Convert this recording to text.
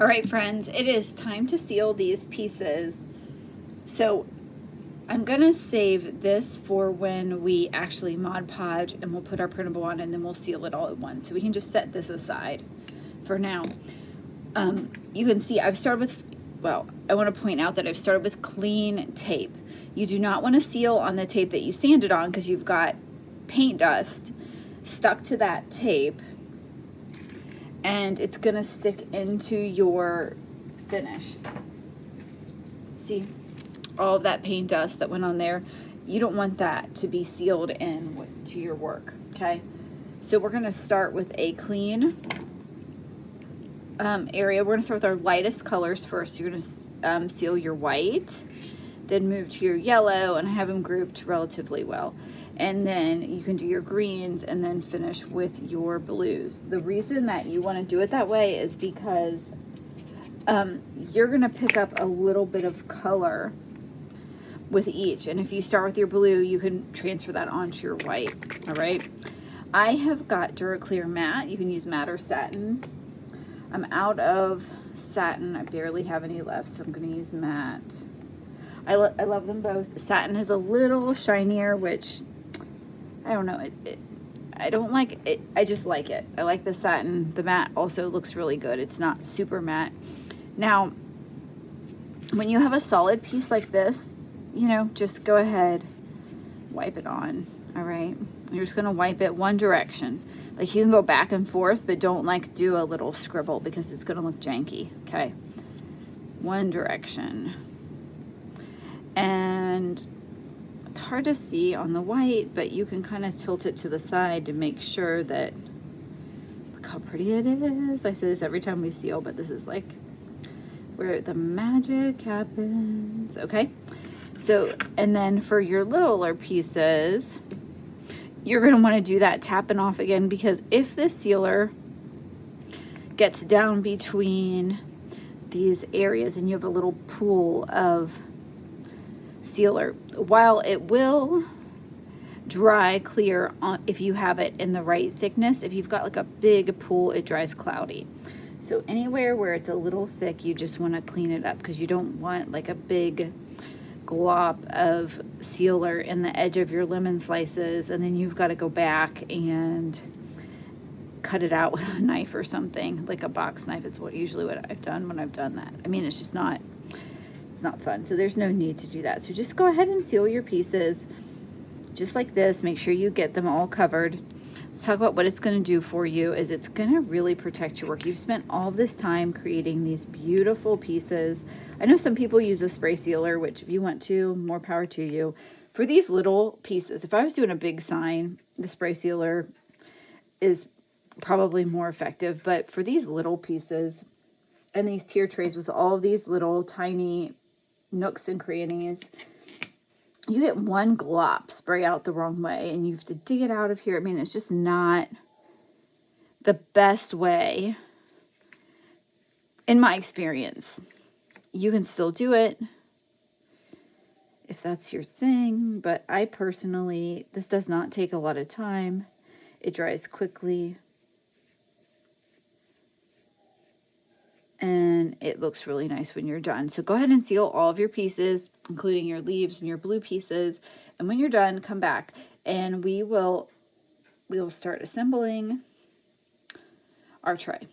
All right, friends, it is time to seal these pieces. So I'm gonna save this for when we actually Mod Podge and we'll put our printable on, and then we'll seal it all at once. So we can just set this aside for now. You can see I've started with, well, I want to point out that I've started with clean tape. You do not want to seal on the tape that you sanded on, because you've got paint dust stuck to that tape and it's gonna stick into your finish. See all of that paint dust that went on there? You don't want that to be sealed in to your work, okay? So we're gonna start with a clean area. We're gonna start with our lightest colors first. You're gonna seal your white, then move to your yellow, and I have them grouped relatively well. And then you can do your greens and then finish with your blues. The reason that you want to do it that way is because you're going to pick up a little bit of color with each. And if you start with your blue, you can transfer that onto your white. All right. I have got Duraclear matte. You can use matte or satin. I'm out of satin. I barely have any left, so I'm going to use matte. I love them both. Satin is a little shinier, which I don't know. I don't like it. I just like it. I like the satin. The matte also looks really good. It's not super matte. Now, when you have a solid piece like this, you know, just go ahead, wipe it on. All right. You're just going to wipe it one direction. Like, you can go back and forth, but don't like do a little scribble because it's going to look janky. Okay. One direction. And it's hard to see on the white, but you can kind of tilt it to the side to make sure that, look how pretty it is. I say this every time we seal, but this is like where the magic happens. Okay. So, and then for your littler pieces, you're going to want to do that tapping off again, because if the sealer gets down between these areas and you have a little pool of sealer, while it will dry clear on, if you have it in the right thickness, if you've got like a big pool, it dries cloudy. So anywhere where it's a little thick, you just want to clean it up, because you don't want like a big glob of sealer in the edge of your lemon slices, and then you've got to go back and cut it out with a knife or something, like a box knife. It's usually what I've done when I've done that. I mean, it's just not, it's not fun. So there's no need to do that. So just go ahead and seal your pieces just like this. Make sure you get them all covered. Let's talk about what it's going to do for you. Is it's going to really protect your work. You've spent all this time creating these beautiful pieces. I know some people use a spray sealer, which if you want to, more power to you. For these little pieces, if I was doing a big sign, the spray sealer is probably more effective. But for these little pieces and these tier trays with all of these little tiny nooks and crannies, you get one glop spray out the wrong way and you have to dig it out of here. I mean, it's just not the best way in my experience. You can still do it if that's your thing, but I personally, this does not take a lot of time. It dries quickly. And it looks really nice when you're done. So go ahead and seal all of your pieces, including your leaves and your blue pieces. And when you're done, come back and we will start assembling our tray.